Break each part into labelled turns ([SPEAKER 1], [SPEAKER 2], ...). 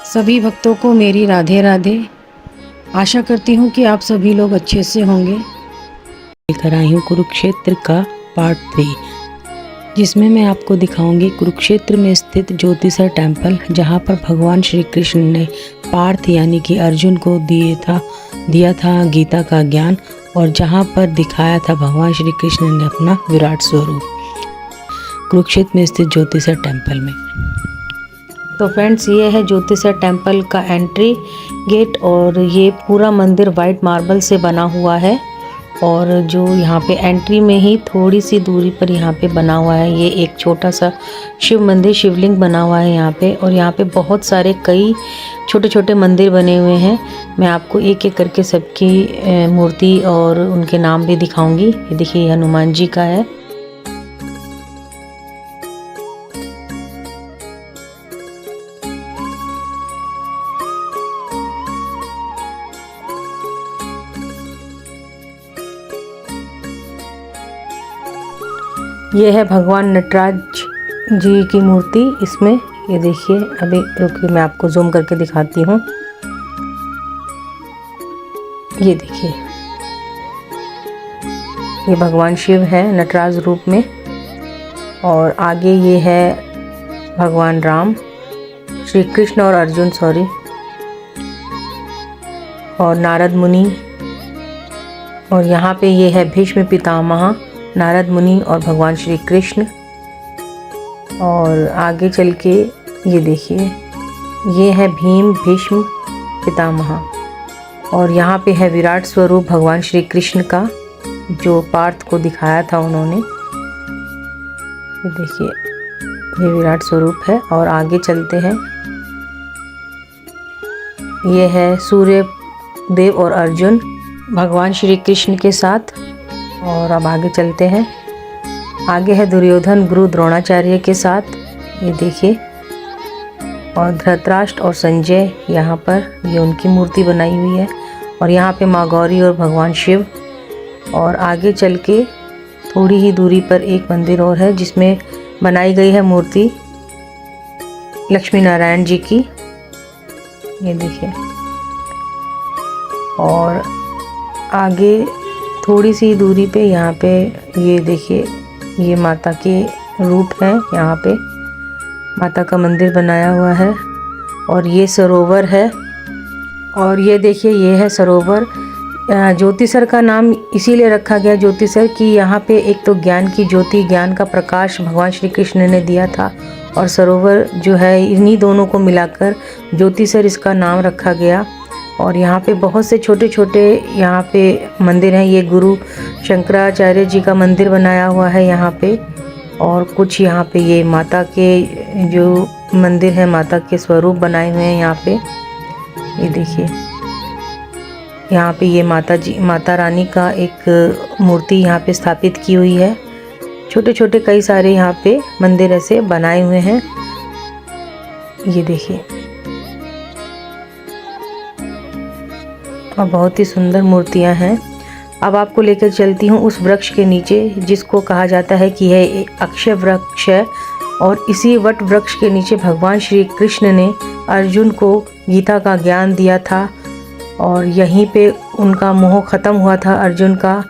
[SPEAKER 1] सभी भक्तों को मेरी राधे राधे। आशा करती हूँ कि आप सभी लोग अच्छे से होंगे।
[SPEAKER 2] लेकर आई हूँ कुरुक्षेत्र का पार्ट 3, जिसमें मैं आपको दिखाऊंगी कुरुक्षेत्र में स्थित ज्योतिसर टेम्पल, जहाँ पर भगवान श्री कृष्ण ने पार्थ यानी कि अर्जुन को दिया था गीता का ज्ञान, और जहाँ पर दिखाया था भगवान श्री कृष्ण ने अपना विराट स्वरूप कुरुक्षेत्र में स्थित ज्योतिसर टेम्पल में। तो फ्रेंड्स, ये है ज्योतिसर टेम्पल का एंट्री गेट, और ये पूरा मंदिर वाइट मार्बल से बना हुआ है। और जो यहाँ पे एंट्री में ही थोड़ी सी दूरी पर यहाँ पे बना हुआ है ये एक छोटा सा शिव मंदिर, शिवलिंग बना हुआ है यहाँ पे। और यहाँ पे बहुत सारे कई छोटे छोटे मंदिर बने हुए हैं। मैं आपको एक एक करके सबकी मूर्ति और उनके नाम भी दिखाऊंगी। ये देखिए, हनुमान जी का है। ये है भगवान नटराज जी की मूर्ति इसमें। ये देखिए, अभी रुकिए मैं आपको जूम करके दिखाती हूँ। ये देखिए, ये भगवान शिव है नटराज रूप में, और आगे ये है भगवान राम, श्री कृष्ण और अर्जुन और नारद मुनि। और यहाँ पे ये है भीष्म पितामह, नारद मुनि और भगवान श्री कृष्ण। और आगे चल के ये देखिए, ये है भीम भीष्म पितामह। और यहाँ पे है विराट स्वरूप भगवान श्री कृष्ण का, जो पार्थ को दिखाया था उन्होंने। ये देखिए, ये विराट स्वरूप है। और आगे चलते हैं, ये है सूर्य देव और अर्जुन भगवान श्री कृष्ण के साथ। और अब आगे चलते हैं, आगे है दुर्योधन गुरु द्रोणाचार्य के साथ। ये देखिए, और धृतराष्ट्र और संजय यहाँ पर, ये उनकी मूर्ति बनाई हुई है। और यहाँ पे माँ गौरी और भगवान शिव। और आगे चल के थोड़ी ही दूरी पर एक मंदिर और है, जिसमें बनाई गई है मूर्ति लक्ष्मी नारायण जी की। ये देखिए, और आगे थोड़ी सी दूरी पे यहाँ पे ये देखिए, ये माता के रूप हैं। यहाँ पे माता का मंदिर बनाया हुआ है। और ये सरोवर है। और ये देखिए, ये है सरोवर। ज्योतिसर का नाम इसीलिए रखा गया ज्योतिसर कि यहाँ पे एक तो ज्ञान की ज्योति, ज्ञान का प्रकाश भगवान श्री कृष्ण ने दिया था, और सरोवर जो है, इन्हीं दोनों को मिलाकर ज्योतिसर इसका नाम रखा गया। और यहाँ पे बहुत से छोटे छोटे यहाँ पे मंदिर हैं। ये गुरु शंकराचार्य जी का मंदिर बनाया हुआ है यहाँ पे। और कुछ यहाँ पे ये माता के जो मंदिर है, माता के स्वरूप बनाए हुए हैं यहाँ पे। ये देखिए, यहाँ पे ये माता रानी का एक मूर्ति यहाँ पे स्थापित की हुई है। छोटे छोटे कई सारे यहाँ पे मंदिर ऐसे बनाए हुए हैं। ये देखिए, और बहुत ही सुंदर मूर्तियां हैं। अब आपको लेकर चलती हूँ उस वृक्ष के नीचे, जिसको कहा जाता है कि यह अक्षय वृक्ष है। और इसी वट वृक्ष के नीचे भगवान श्री कृष्ण ने अर्जुन को गीता का ज्ञान दिया था। और यहीं पे उनका मोह खत्म हुआ था अर्जुन का।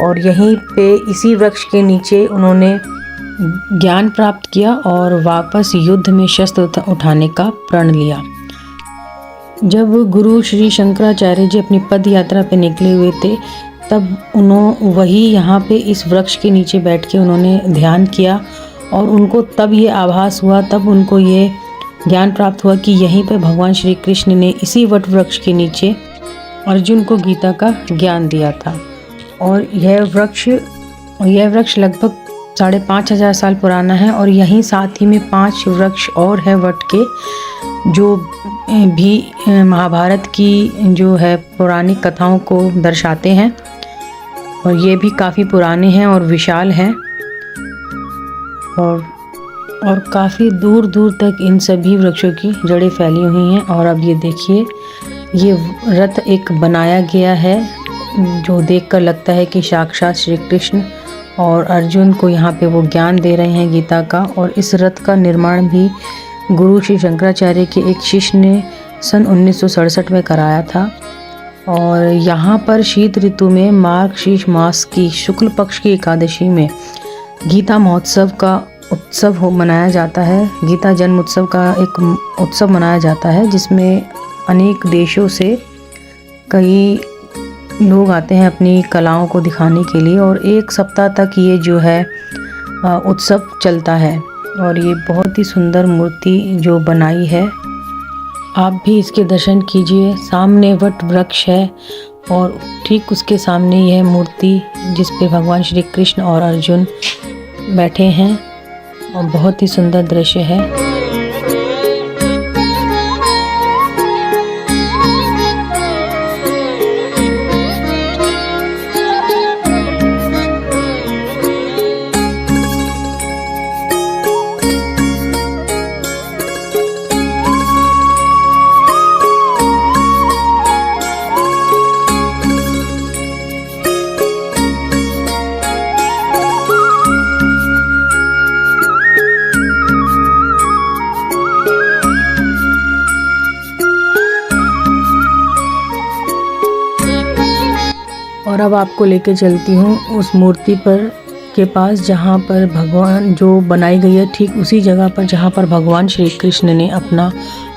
[SPEAKER 2] और यहीं पे इसी वृक्ष के नीचे उन्होंने ज्ञान प्राप्त किया और वापस युद्ध में शस्त्र उठाने का प्रण लिया। जब गुरु श्री शंकराचार्य जी अपनी पद यात्रा पे निकले हुए थे, तब वही यहाँ पे इस वृक्ष के नीचे बैठ के उन्होंने ध्यान किया। और उनको तब ये आभास हुआ, तब उनको ये ज्ञान प्राप्त हुआ कि यहीं पे भगवान श्री कृष्ण ने इसी वट वृक्ष के नीचे अर्जुन को गीता का ज्ञान दिया था। और यह वृक्ष लगभग 5,500 साल पुराना है। और यहीं साथ ही में 5 वृक्ष और है वट के, जो भी महाभारत की जो है पौराणिक कथाओं को दर्शाते हैं। और ये भी काफ़ी पुराने हैं और विशाल हैं। और काफ़ी दूर दूर तक इन सभी वृक्षों की जड़ें फैली हुई हैं। और अब ये देखिए, ये रथ एक बनाया गया है, जो देखकर लगता है कि साक्षात श्री कृष्ण और अर्जुन को यहाँ पे वो ज्ञान दे रहे हैं गीता का। और इस रथ का निर्माण भी गुरु श्री शंकराचार्य के एक शिष्य ने सन 1967 में कराया था। और यहाँ पर शीत ऋतु में मार्गशीर्ष मास की शुक्ल पक्ष की एकादशी में गीता महोत्सव का उत्सव मनाया जाता है। गीता जन्म उत्सव का एक उत्सव मनाया जाता है, जिसमें अनेक देशों से कई लोग आते हैं अपनी कलाओं को दिखाने के लिए, और एक सप्ताह तक ये जो है उत्सव चलता है। और ये बहुत ही सुंदर मूर्ति जो बनाई है, आप भी इसके दर्शन कीजिए। सामने वट वृक्ष है और ठीक उसके सामने यह मूर्ति जिस पे भगवान श्री कृष्ण और अर्जुन बैठे हैं, और बहुत ही सुंदर दृश्य है। और अब आपको लेके चलती हूँ उस मूर्ति पर के पास जहाँ पर भगवान जो बनाई गई है, ठीक उसी जगह पर जहाँ पर भगवान श्री कृष्ण ने अपना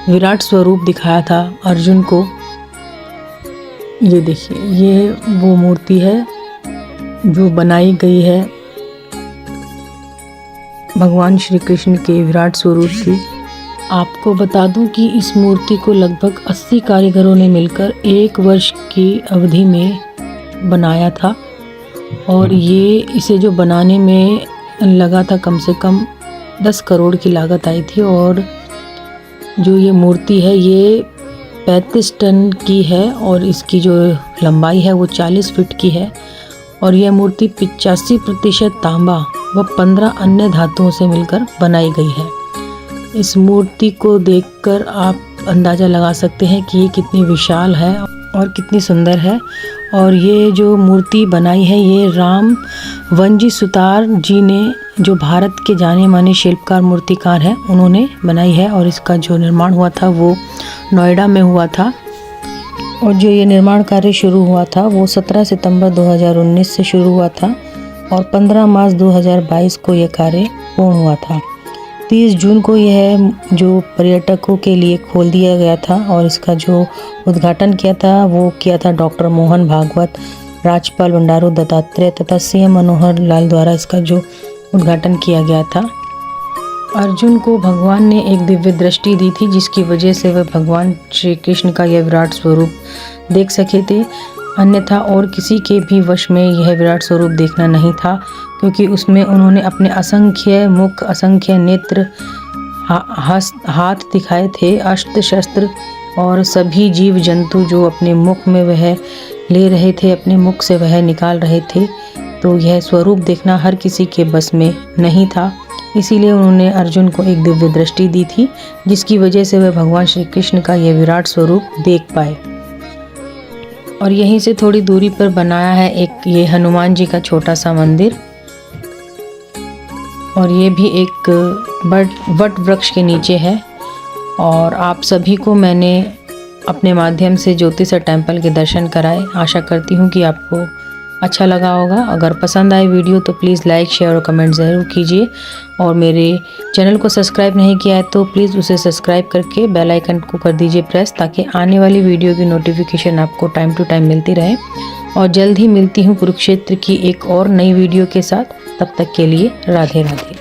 [SPEAKER 2] विराट स्वरूप दिखाया था अर्जुन को। ये देखिए, ये वो मूर्ति है जो बनाई गई है भगवान श्री कृष्ण के विराट स्वरूप की। आपको बता दूं कि इस मूर्ति को लगभग 80 कारीगरों ने मिलकर 1 वर्ष की अवधि में बनाया था, और ये इसे जो बनाने में लगा था कम से कम 10 करोड़ की लागत आई थी। और जो ये मूर्ति है ये 35 टन की है, और इसकी जो लंबाई है वो 40 फीट की है। और यह मूर्ति 85% तांबा व 15 अन्य धातुओं से मिलकर बनाई गई है। इस मूर्ति को देखकर आप अंदाज़ा लगा सकते हैं कि ये कितनी विशाल है और कितनी सुंदर है। और ये जो मूर्ति बनाई है ये राम वंजी सुतार जी ने, जो भारत के जाने माने शिल्पकार मूर्तिकार हैं, उन्होंने बनाई है। और इसका जो निर्माण हुआ था वो नोएडा में हुआ था। और जो ये निर्माण कार्य शुरू हुआ था वो 17 सितंबर 2019 से शुरू हुआ था, और 15 मार्च 2022 को यह कार्य पूर्ण हुआ था। 30 जून को यह जो पर्यटकों के लिए खोल दिया गया था, और इसका जो उद्घाटन किया था वो किया था डॉक्टर मोहन भागवत, राजपाल बंडारू दत्तात्रेय तथा सीएम मनोहर लाल द्वारा इसका जो उद्घाटन किया गया था। अर्जुन को भगवान ने एक दिव्य दृष्टि दी थी, जिसकी वजह से वह भगवान श्री कृष्ण का यह विराट स्वरूप देख सके थे। अन्यथा और किसी के भी वश में यह विराट स्वरूप देखना नहीं था, क्योंकि उसमें उन्होंने अपने असंख्य मुख, असंख्य नेत्र, हाथ दिखाए थे, अस्त्र शस्त्र, और सभी जीव जंतु जो अपने मुख में वह ले रहे थे, अपने मुख से वह निकाल रहे थे। तो यह स्वरूप देखना हर किसी के बस में नहीं था। इसीलिए उन्होंने अर्जुन को एक दिव्य दृष्टि दी थी, जिसकी वजह से वह भगवान श्री कृष्ण का यह विराट स्वरूप देख पाए। और यहीं से थोड़ी दूरी पर बनाया है एक ये हनुमान जी का छोटा सा मंदिर, और ये भी एक वट वृक्ष के नीचे है। और आप सभी को मैंने अपने माध्यम से ज्योतिषा टेम्पल के दर्शन कराए। आशा करती हूँ कि आपको अच्छा लगा होगा। अगर पसंद आए वीडियो तो प्लीज़ लाइक, शेयर और कमेंट ज़रूर कीजिए। और मेरे चैनल को सब्सक्राइब नहीं किया है तो प्लीज़ उसे सब्सक्राइब करके बेल आइकन को कर दीजिए प्रेस, ताकि आने वाली वीडियो की नोटिफिकेशन आपको टाइम टू टाइम मिलती रहे। और जल्द ही मिलती हूँ कुरुक्षेत्र की एक और नई वीडियो के साथ। तब तक के लिए राधे राधे।